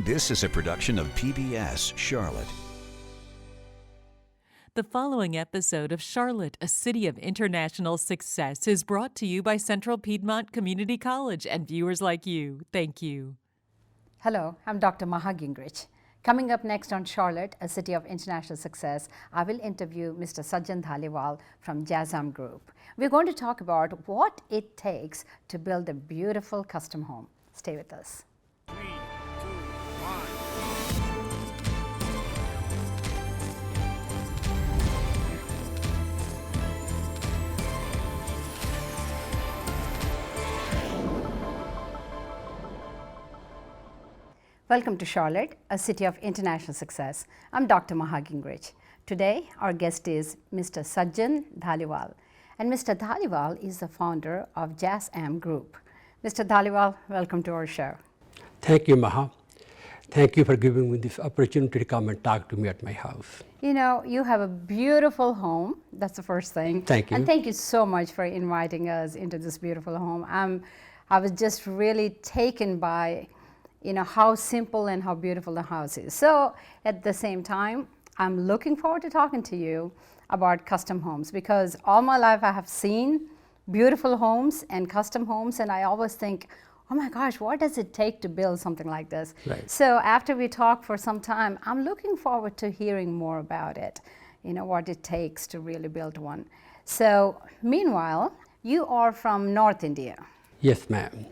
This is a production of PBS Charlotte. The following episode of Charlotte, a City of International Success, is brought to you by Central Piedmont Community College and viewers like you. Thank you. Hello, I'm Dr. Maha Gingrich. Coming up next on Charlotte, a City of International Success, I will interview Mr. Sajjan Dhaliwal from Jazam Group. We're going to talk about what it takes to build a beautiful custom home. Stay with us. 3, 2, 1. Welcome to Charlotte, a City of International Success. I'm Dr. Maha Gingrich. Today, our guest is Mr. Sajjan Dhaliwal. And Mr. Dhaliwal is the founder of Jazam Group. Mr. Dhaliwal, welcome to our show. Thank you, Maha. Thank you for giving me this opportunity to come and talk to me at my house. You know, you have a beautiful home. That's the first thing. Thank you. And thank you so much for inviting us into this beautiful home. I was just really taken by how simple and how beautiful the house is. So at the same time, I'm looking forward to talking to you about custom homes, because all my life I have seen beautiful homes and custom homes, and I always think, oh my gosh, what does it take to build something like this? Right. So after we talk for some time, I'm looking forward to hearing more about it, what it takes to really build one. So meanwhile, you are from North India. Yes, ma'am.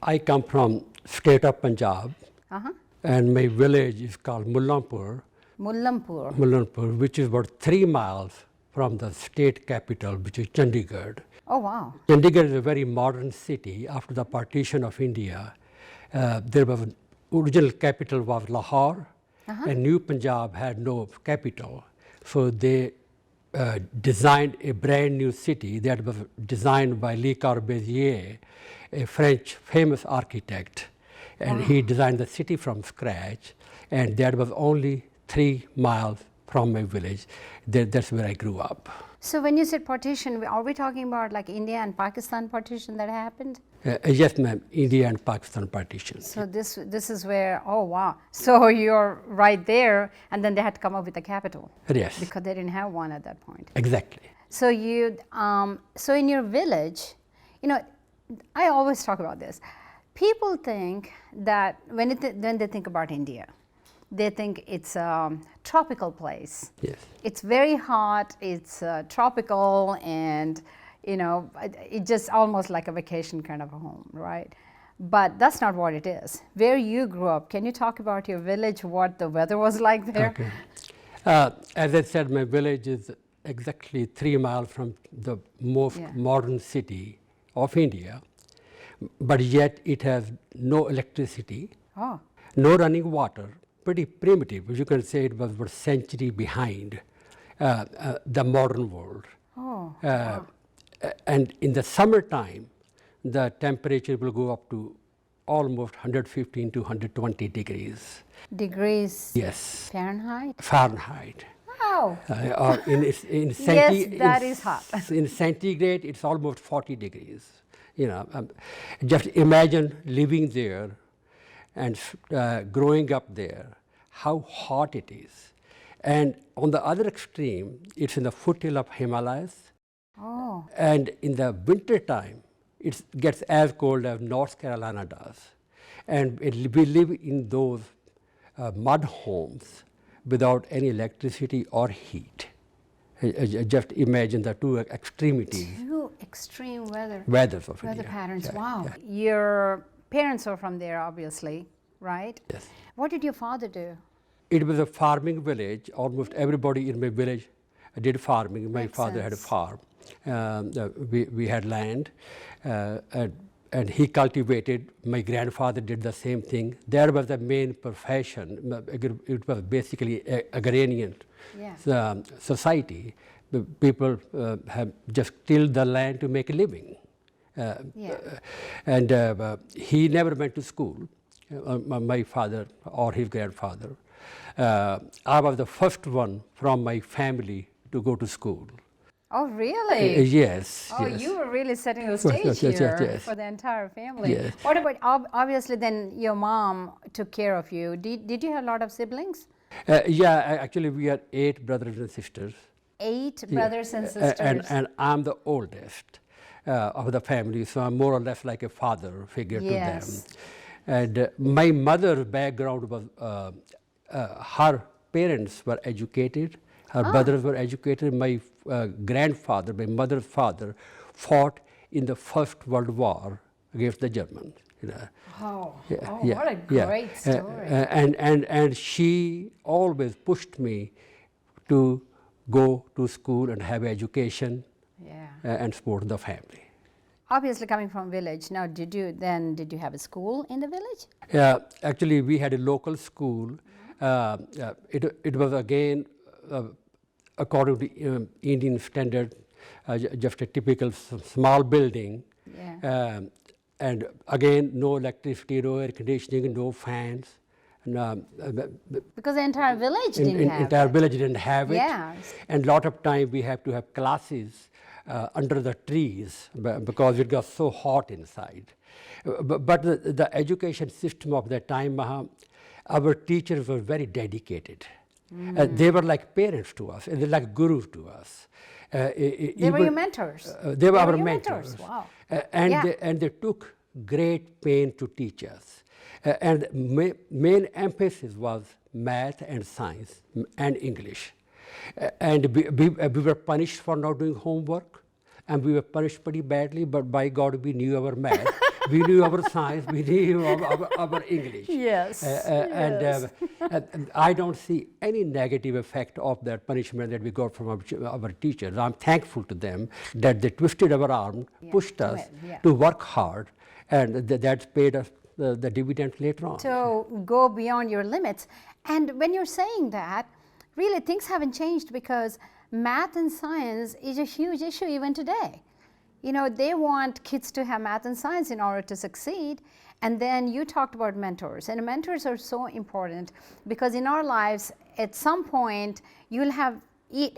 I come from state of Punjab, and my village is called Mullampur, which is about 3 miles from the state capital, which is Chandigarh. Oh, wow. Chandigarh is a very modern city. After the partition of India, there was original capital was Lahore, and New Punjab had no capital. So they designed a brand new city that was designed by Le Corbusier, a French famous architect. And he designed the city from scratch, and that was only 3 miles from my village. That's where I grew up. So when you said partition, are we talking about like India and Pakistan partition that happened? Yes, ma'am, India and Pakistan partition. So this is where, oh wow. So you're right there, and then they had to come up with a capital. Yes. Because they didn't have one at that point. Exactly. So so in your village, I always talk about this. People think that when they think about India, they think it's a tropical place. Yes. It's very hot, it's tropical, and it's just almost like a vacation kind of a home, right? But that's not what it is. Where you grew up, can you talk about your village, what the weather was like there? Okay. As I said, my village is exactly 3 miles from the most modern city of India, but yet it has no electricity, no running water, pretty primitive. You can say it was a century behind the modern world. And in the summertime, the temperature will go up to almost 115 to 120 degrees. Degrees? Yes. Fahrenheit? Fahrenheit. Wow. Or in Yes, that is hot. In centigrade, it's almost 40 degrees. Just imagine living there and growing up there, how hot it is. And on the other extreme, it's in the foothill of Himalayas. Oh. And in the winter time, it gets as cold as North Carolina does. And we live in those mud homes without any electricity or heat. Just imagine the two extremities. Two extreme Weathers of weather India. patterns. Yeah, Wow. yeah. Your parents are from there, obviously, right? Yes. What did your father do? It was a farming village. Almost everybody in my village did farming. My Makes father had a sense. farm. We had land, and he cultivated. My grandfather did the same thing. That was the main profession. It was basically agrarian society. The people have just tilled the land to make a living. And he never went to school, my father or his grandfather. I was the first one from my family to go to school. Oh, really? Yes. Oh, yes. you were really setting the Yes, stage yes, yes, here yes. for the entire family. Yes. What about, obviously then your mom took care of you. Did you have a lot of siblings? Actually, we are 8 brothers and sisters. 8 brothers and sisters. And I'm the oldest of the family, so I'm more or less like a father figure to them. Yes. And my mother's background was her parents were educated, her brothers were educated. My grandfather, my mother's father, fought in the First World War against the Germans. You know. Oh, Yeah, oh yeah, what a yeah. great story. And she always pushed me to go to school and have education Yeah. and support the family. Obviously coming from village. Now, did you have a school in the village? Actually, we had a local school. It was again according to Indian standard, just a typical small building. Yeah. And again, no electricity, no air conditioning, no fans. And, Because the entire village didn't have entire it. village didn't have it. Yes. And lot of time we have to have classes under the trees because it got so hot inside. But the education system of that time, our teachers were very dedicated. They were like parents to us, and they're like gurus to us. They were your mentors. They were our your mentors. Wow. And, Yeah. they took great pain to teach us. And main emphasis was math and science and English. And we were punished for not doing homework, and we were punished pretty badly, but by God, we knew our math, we knew our science, we knew our English. Yes. And I don't see any negative effect of that punishment that we got from our teachers. I'm thankful to them that they twisted our arm, pushed us Yeah. to work hard, and that's paid us the dividends later on. To go beyond your limits. And when you're saying that, really things haven't changed because math and science is a huge issue even today. You know, they want kids to have math and science in order to succeed. And then you talked about mentors, and mentors are so important because in our lives, at some point, you'll have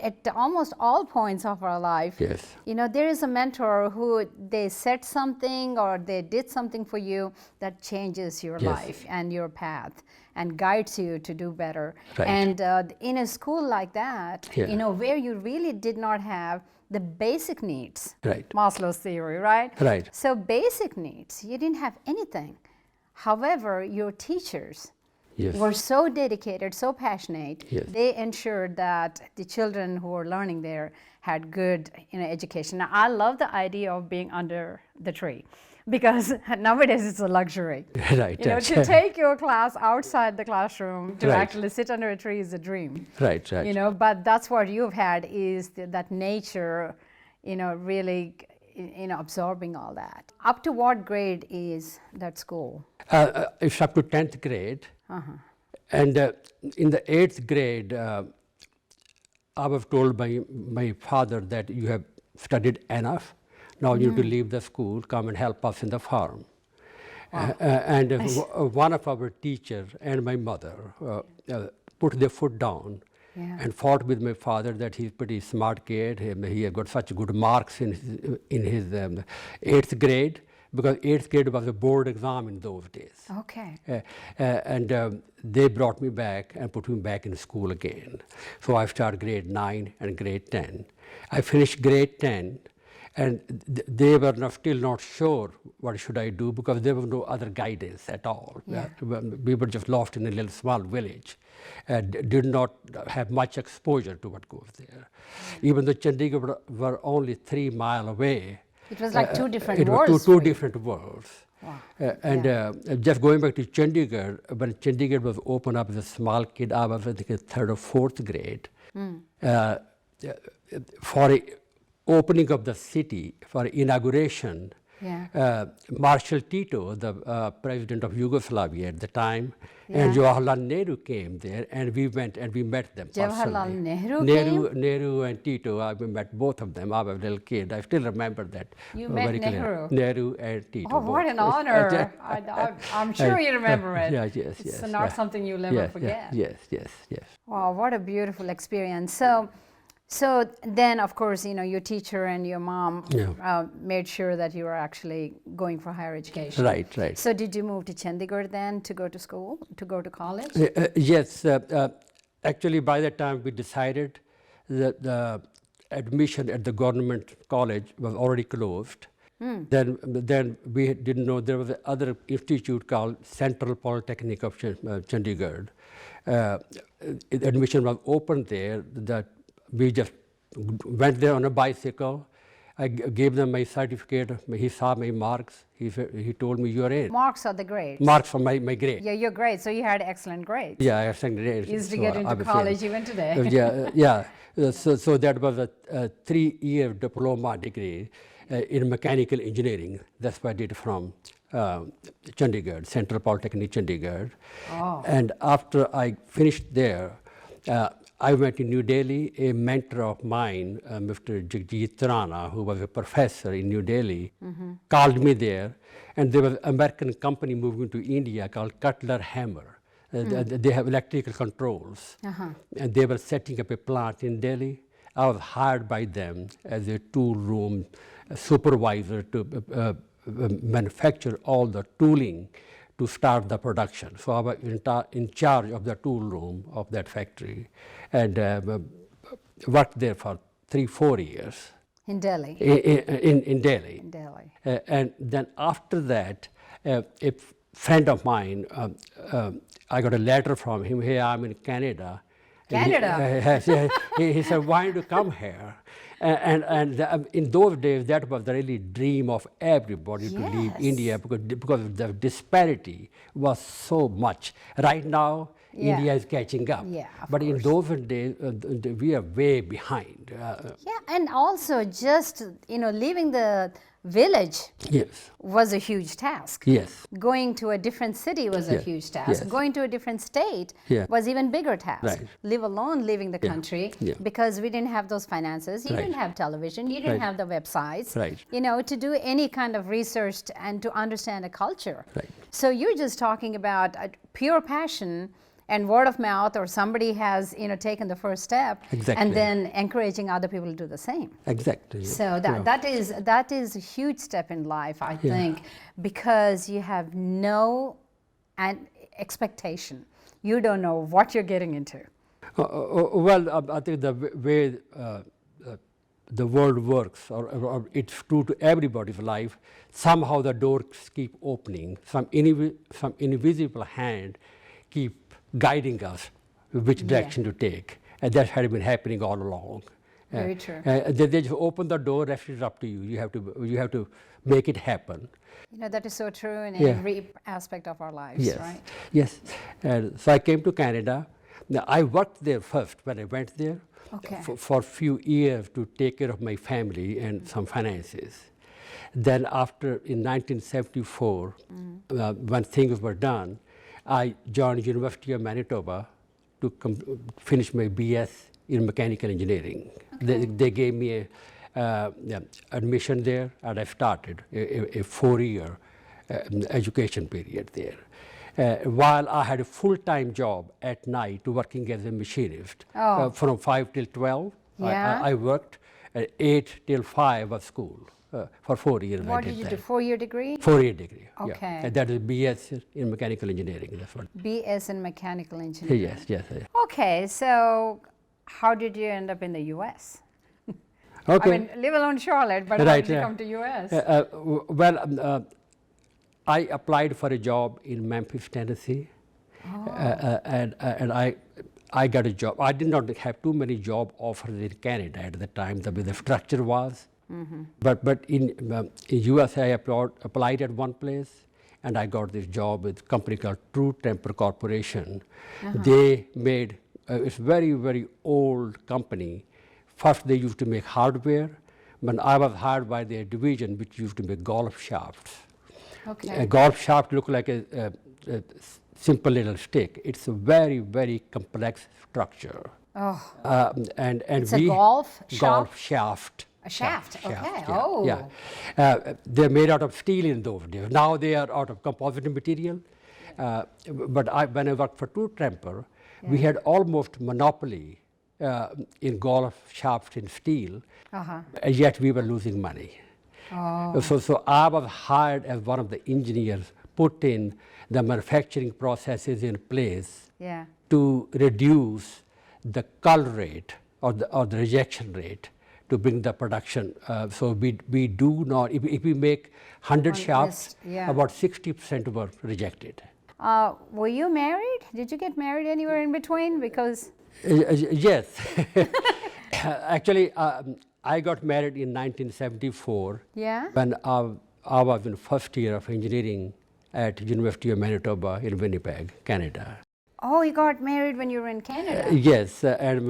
at almost all points of our life, Yes. you know, there is a mentor who they said something or they did something for you that changes your Yes. life and your path and guides you to do better. Right. And in a school like that, Yeah. you know, where you really did not have the basic needs, Right. Maslow's theory, right? Right. So basic needs, you didn't have anything. However, your teachers Yes. were so dedicated, so passionate. Yes. They ensured that the children who were learning there had good, you know, education. Now, I love the idea of being under the tree because nowadays it's a luxury. Right. You know, to take your class outside the classroom to Right. actually sit under a tree is a dream. Right. You know, but that's what you've had is that nature, you know, really, you know, absorbing all that. Up to what grade is that school? It's up to 10th grade. And in the 8th grade, I was told by my father that you have studied enough. Now you need to leave the school, come and help us in the farm. And one of our teachers and my mother put their foot down Yeah. and fought with my father that he's a pretty smart kid. He had got such good marks in his 8th grade, because 8th grade was a board exam in those days. Okay. And they brought me back and put me back in school again. So I started grade 9 and grade 10. I finished grade 10, and they were still not sure what should I do because there was no other guidance at all. Yeah. We were just lost in a little small village and did not have much exposure to what goes there. Even though Chandigarh were only 3 miles away, It was like two different it worlds. was two different worlds. Wow. And just going back to Chandigarh, when Chandigarh was opened up as a small kid, I was I think in 3rd or 4th grade. For a opening of the city, for inauguration, Yeah. Marshal Tito, the president of Yugoslavia at the time, Yeah. and Jawaharlal Nehru came there, and we went and we met them Jawaharlal personally. Nehru Nehru and Tito, we met both of them. I was a little kid. I still remember that. You met very clearly. Nehru? Nehru and Tito. Oh, what both. an honor. I'm sure you remember it. Yes, yes, It's yes. not yeah. something you'll never Yes, forget. Yes, yes, yes. Wow, what a beautiful experience. So, So then, of course, your teacher and your mom Yeah. made sure that you were actually going for higher education. Right, right. So did you move to Chandigarh then to go to school, to go to college? Yes, actually by that time we decided that the admission at the government college was already closed. Then we didn't know there was another institute called Central Polytechnic of Chandigarh. Admission was open there. That we just went there on a bicycle. I gave them my certificate. He saw my marks. He told me, you're in. Marks are the grades. Marks for my grade. Yeah, your grades. So you had excellent grades. Yeah, I have second grade. You used to so get I into was college in. even today. Yeah. So that was a 3-year diploma degree in mechanical engineering. That's what I did from Chandigarh, Central Polytechnic Chandigarh. Oh. And after I finished there, I went to New Delhi. A mentor of mine, Mr. Jagjit Rana, who was a professor in New Delhi, called me there. And there was an American company moving to India called Cutler Hammer. They have electrical controls. And they were setting up a plant in Delhi. I was hired by them as a tool room supervisor to manufacture all the tooling to start the production. So I was in charge of the tool room of that factory and worked there for 3-4 years. In Delhi. In Delhi. In Delhi. And then after that, a friend of mine, I got a letter from him, hey, I'm in Canada. Canada? He said, why don't you come here? And in those days, that was the really dream of everybody to leave Yes. India because the disparity was so much. Right now, Yeah. India is catching up. Yeah, of but in course. those days, we are way behind. Yeah, and also just, leaving the village Yes, was a huge task. yes, Going to a different city was a Yeah, huge task. yes. Going to a different state Yeah. was even bigger task. Right. Live alone leaving the Yeah, country yeah. because we didn't have those finances. You Right. didn't have television. You didn't Right. have the websites. Right. To do any kind of research and to understand a culture. Right. So you're just talking about pure passion and word of mouth, or somebody has taken the first step, Exactly. and then encouraging other people to do the same. exactly. So that is a huge step in life, I think, because you have no expectation. You don't know what you're getting into. Well, I think the way the world works, or it's true to everybody's life, somehow the doors keep opening. Some invisible hand keep guiding us which direction to take. And that had been happening all along. Very true. They just open the door, rest is up to you. You have to make it happen. That is so true in Yeah. every aspect of our lives, Yes. right? Yes. And so I came to Canada. Now, I worked there first when I went there Okay. for a few years to take care of my family and some finances. Then after, in 1974, when things were done, I joined University of Manitoba to finish my BS in mechanical engineering. They gave me a admission there, and I started a 4-year education period there. While I had a full-time job at night working as a machinist from 5 till 12. Yeah. I worked 8 till 5 at school for 4 years. What did you do? 4-year degree? 4-year degree. Okay. Yeah. And that is BS in mechanical engineering. That's what. BS in mechanical engineering. Yes. Okay, so how did you end up in the U.S.? Okay. I mean, live alone Charlotte, but how Right, did you yeah. come to U.S.? I applied for a job in Memphis, Tennessee, and I got a job. I did not have too many job offers in Canada at the time, the way the structure was. But in USA, I applied at one place, and I got this job with a company called True Temper Corporation. They made it's very, very old company. First, they used to make hardware. When I was hired by their division, which used to make golf shafts. Okay. A golf shaft looked like a simple little stick. It's a very, very complex structure. Oh, And it's we a golf shaft. A shaft, okay. Yeah, Oh. yeah. They're made out of steel in those days. Now they are out of composite material. But when I worked for True Temper, we had almost monopoly in golf shafts in steel, Uh-huh. and yet we were losing money. Oh. So I was hired as one of the engineers, put in the manufacturing processes in place Yeah. to reduce the cull rate or the rejection rate to bring the production. So we do not, if we make 100 shafts, yeah. about 60% were rejected. Were you married? Did you get married anywhere in between? Because Yes. Actually, I got married in 1974 yeah. when I was in first year of engineering at University of Manitoba in Winnipeg, Canada. Oh, you got married when you were in Canada. Yes, and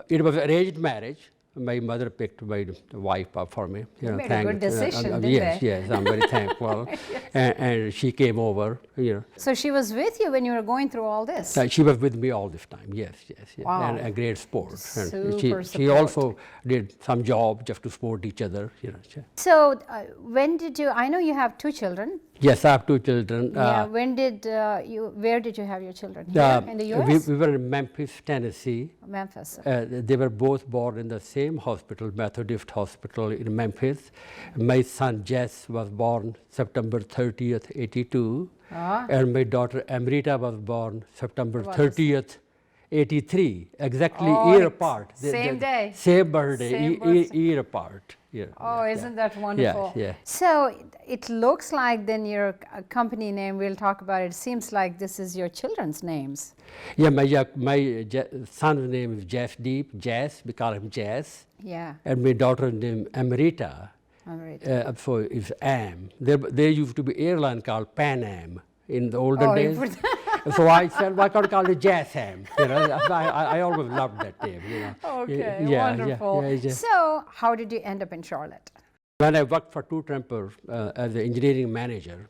it was arranged marriage. My mother picked my wife up for me. You made a good decision, didn't yes, they? yes, I'm very thankful. And she came over, So she was with you when you were going through all this. She was with me all this time, yes. Wow. And a great sport. And Super she support. also did some job just to support each other. So when did you? I know you have 2 children. Yes, I have 2 children. Yeah. When did where did you have your children? Here in the U.S. We were in Memphis, Tennessee. Memphis. They were both born in the same hospital, Methodist Hospital in Memphis. My son Jess was born September 30th, 82. And my daughter Amrita was born September 30th, 83. Exactly year apart. Same day. Same birthday, Same birthday. year apart. Yeah, Oh, isn't that wonderful? yeah. So it looks like then your company name, we'll talk about it, seems like this is your children's names. Yeah, my son's name is Jess Deep, Jess, we call him Jess. Yeah. And my daughter's name Amrita. All right. So it's Am. There used to be airline called Pan Am in the olden Oh, you days. put So I said, why can't I call it Jazz Am? I always loved that name. Okay, Yeah, wonderful. yeah. So how did you end up in Charlotte? When I worked for Two Tremper as an engineering manager,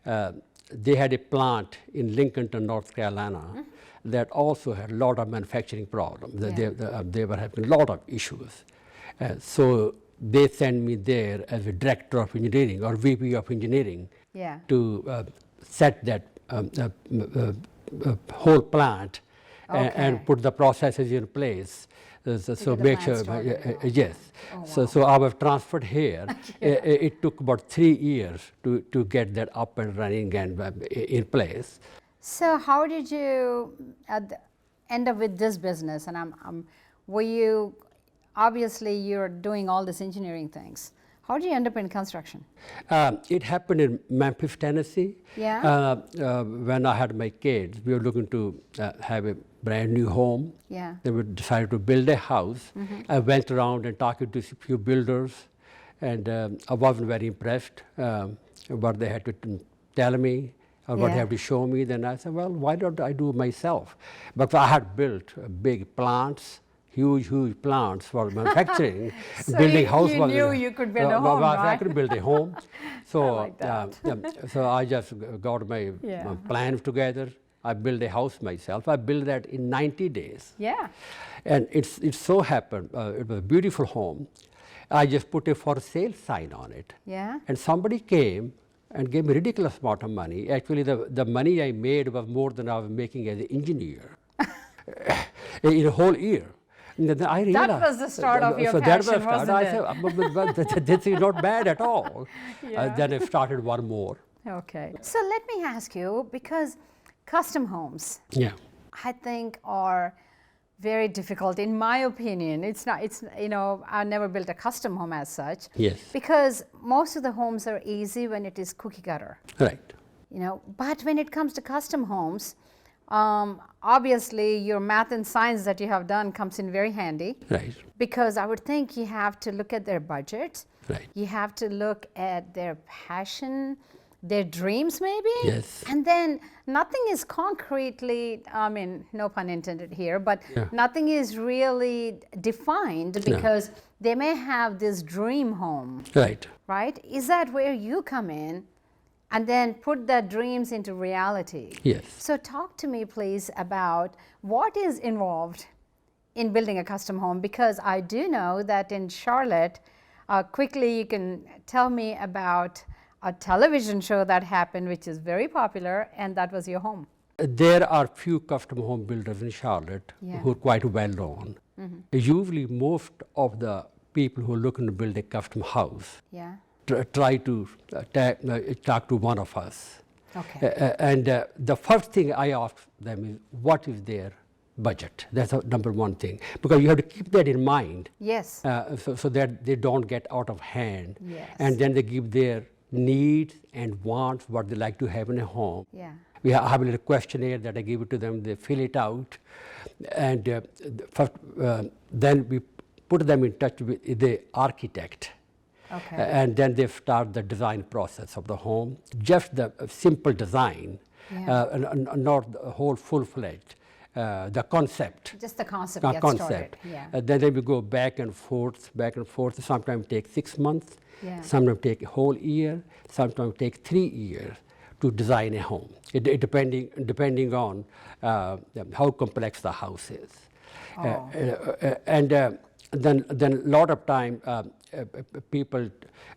they had a plant in Lincolnton, North Carolina, that also had a lot of manufacturing problems. Yeah. They were having a lot of issues. So they sent me there as a director of engineering or VP of engineering Yeah. to set that whole plant Okay. and put the processes in place. So get the make plant sure, started. yes. So I was transferred here. It took about 3 years to get that up and running and in place. So how did you end up with this business? And were you, obviously you're doing all this engineering things. How did you end up in construction? It happened in Memphis, Tennessee. Yeah. When I had my kids, we were looking to have a brand new home. Yeah. They would decided to build a house. I went around and talked to a few builders, and I wasn't very impressed what they had to tell me or what Yeah. they have to show me. Then I said, well, why don't I do it myself? But I had built big plants, huge plants for manufacturing. So building you- house you was knew you could build a home, I right? could build a home. So like that. so I just got my Yeah. plans together. I built a house myself. I built that in 90 days. Yeah. And it so happened, it was a beautiful home. I just put a for sale sign on it. Yeah. And somebody came and gave me ridiculous amount of money. Actually, the money I made was more than I was making as an engineer in a whole year. And then I realized, That was the start of your so that was passion, the start. wasn't I said, but this is not bad at all. Yeah. Then I started one more. Okay. So let me ask you, because custom homes, Yeah. I think, are very difficult, in my opinion. It's not, I never built a custom home as such. Yes. Because most of the homes are easy when it is cookie cutter. Right. But when it comes to custom homes, obviously your math and science that you have done comes in very handy. Right. Because I would think you have to look at their budget. Right. You have to look at their passion, their dreams maybe. Yes. And then nothing is concretely, no pun intended here, but Yeah. nothing is really defined because they may have this dream home, Right. right? Is that where you come in and then put their dreams into reality? Yes. So talk to me please about what is involved in building a custom home, because I do know that in Charlotte, quickly you can tell me about a television show that happened which is very popular, and that was your home. There are few custom home builders in Charlotte Yeah. who are quite well known. usually most of the people who are looking to build a custom house Yeah. try to talk to one of us. Okay. And the first thing I ask them is, what is their budget? That's the number one thing, because you have to keep that in mind, Yes. so that they don't get out of hand. Yes. And then they give their needs and wants, what they like to have in a home. Yeah. We have a little questionnaire that I give it to them. They fill it out, and then we put them in touch with the architect. Okay. And then they start the design process of the home. Just the simple design, Yeah. not the whole full-fledged. The concept. Just the concept The gets concept. started. Yeah. Then we go back and forth, back and forth. Sometimes take 6 months. Yeah. Sometimes take a whole year. Sometimes take 3 years to design a home. Depending on how complex the house is. Oh. And then a lot of time people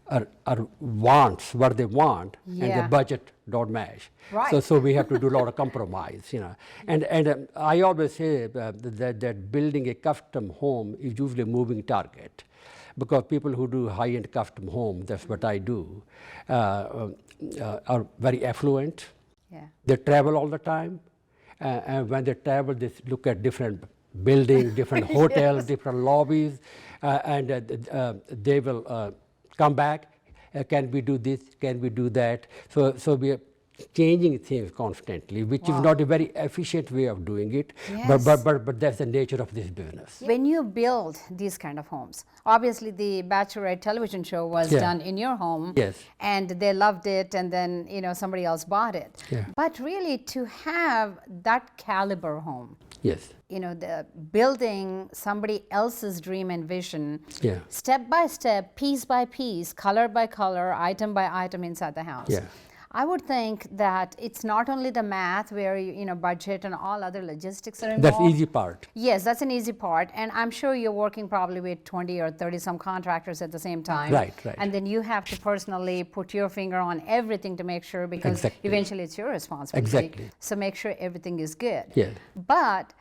are wants what they want, and Yeah. the budget don't match. Right. So we have to do a lot of compromise, And I always say that building a custom home is usually a moving target, because people who do high-end custom home, that's what I do, are very affluent. Yeah. They travel all the time, and when they travel, they look at different buildings, different hotels, different lobbies, and they will come back. Can we do this? Can we do that? So we are changing things constantly, which is not a very efficient way of doing it. Yes. But that's the nature of this business. When you build these kind of homes, obviously the Bachelorette television show was Yeah. done in your home, Yes. and they loved it, and then somebody else bought it. Yeah. But really, to have that caliber home, Yes. the building somebody else's dream and vision, Yeah. step by step, piece by piece, color by color, item by item inside the house. Yeah. I would think that it's not only the math where budget and all other logistics are involved. That's easy part. Yes, that's an easy part, and I'm sure you're working probably with 20 or 30 some contractors at the same time. Right. And then you have to personally put your finger on everything to make sure, because Exactly. eventually it's your responsibility. Exactly. So make sure everything is good. Yeah. But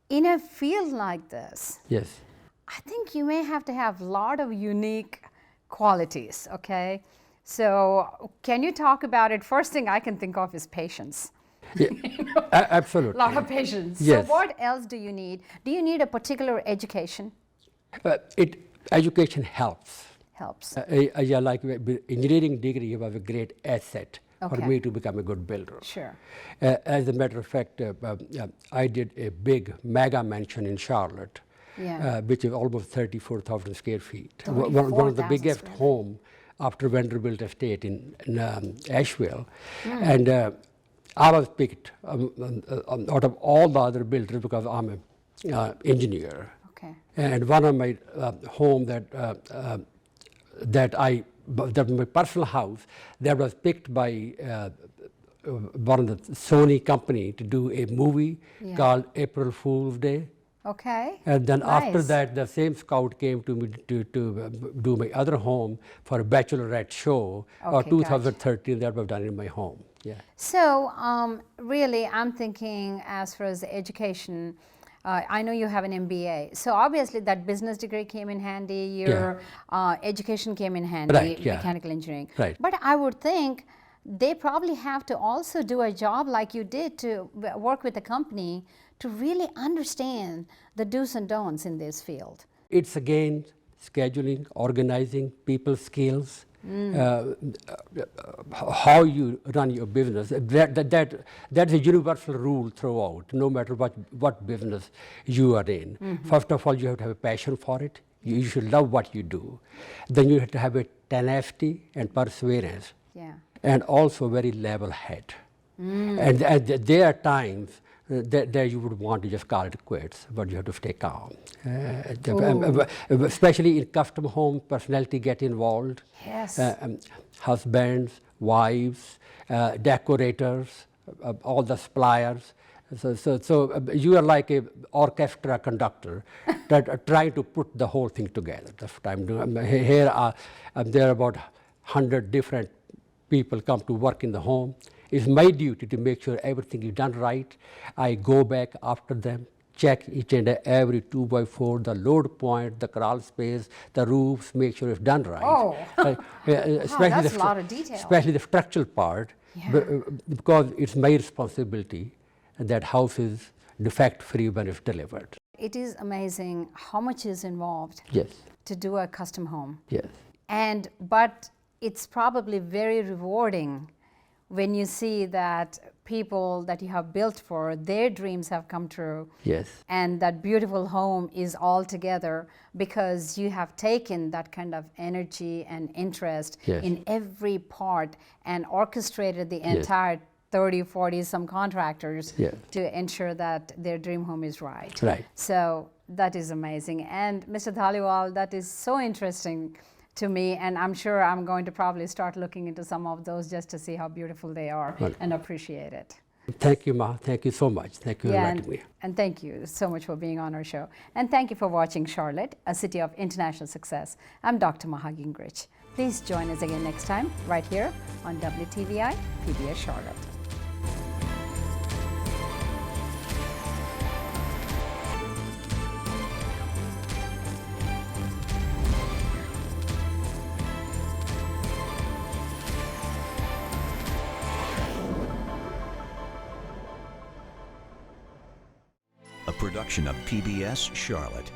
in a field like this, Yes. I think you may have to have a lot of unique qualities, okay? So can you talk about it? First thing I can think of is patience. Yeah. Absolutely. A lot of patience. Yes. So what else do you need? Do you need a particular education? Education helps. Helps. Yeah, like engineering degree was a great asset for Okay. me to become a good builder. Sure. As a matter of fact, I did a big mega mansion in Charlotte, Yeah. which is almost 34,000 square feet. 34,000 One of the biggest square feet. home after Vanderbilt Estate in Asheville. And I was picked out of all the other builders because I'm an engineer. Okay. And one of my home that my personal house, that was picked by one of the Sony company to do a movie Yeah. called April Fool's Day. Okay. And then after Nice. that, the same scout came to me to do my other home for a bachelorette show. Or Okay, 2013, that was done in my home. Yeah. So really, I'm thinking as far as the education, I know you have an MBA. So obviously that business degree came in handy, your education came in handy, Right, yeah. mechanical engineering. Right. But I would think they probably have to also do a job like you did to work with a company to really understand the do's and don'ts in this field. It's again scheduling, organizing, people skills, how you run your business. That's a universal rule throughout, no matter what business you are in. First of all, you have to have a passion for it. You should love what you do. Then you have to have a tenacity and perseverance, Yeah. and also very level head. And there are times that you would want to just call it quits, but you have to stay calm. Especially in custom home, personality get involved. Yes. Husbands, wives, decorators, all the suppliers. So you are like a orchestra conductor that are trying to put the whole thing together. That's what I'm doing. Here there are about 100 different people come to work in the home. It's my duty to make sure everything is done right. I go back after them, check each and every 2x4, the load point, the crawl space, the roofs, make sure it's done right. Oh. Especially that's the a lot of detail. Especially the structural part, because it's my responsibility that house is defect-free when it's delivered. It is amazing how much is involved Yes, to do a custom home. yes, But it's probably very rewarding when you see that people that you have built for, their dreams have come true. yes, And that beautiful home is all together because you have taken that kind of energy and interest Yes. in every part and orchestrated the entire 30, 40 some contractors Yes. to ensure that their dream home is right. Right. So that is amazing. And Mr. Dhaliwal, that is so interesting to me, and I'm sure I'm going to probably start looking into some of those just to see how beautiful they are Well, and appreciate it. Thank you, Ma. Thank you so much. Thank you for inviting me. and thank you so much for being on our show. And thank you for watching Charlotte, a city of international success. I'm Dr. Maha Gingrich. Please join us again next time, right here on WTVI PBS Charlotte. A production of PBS Charlotte.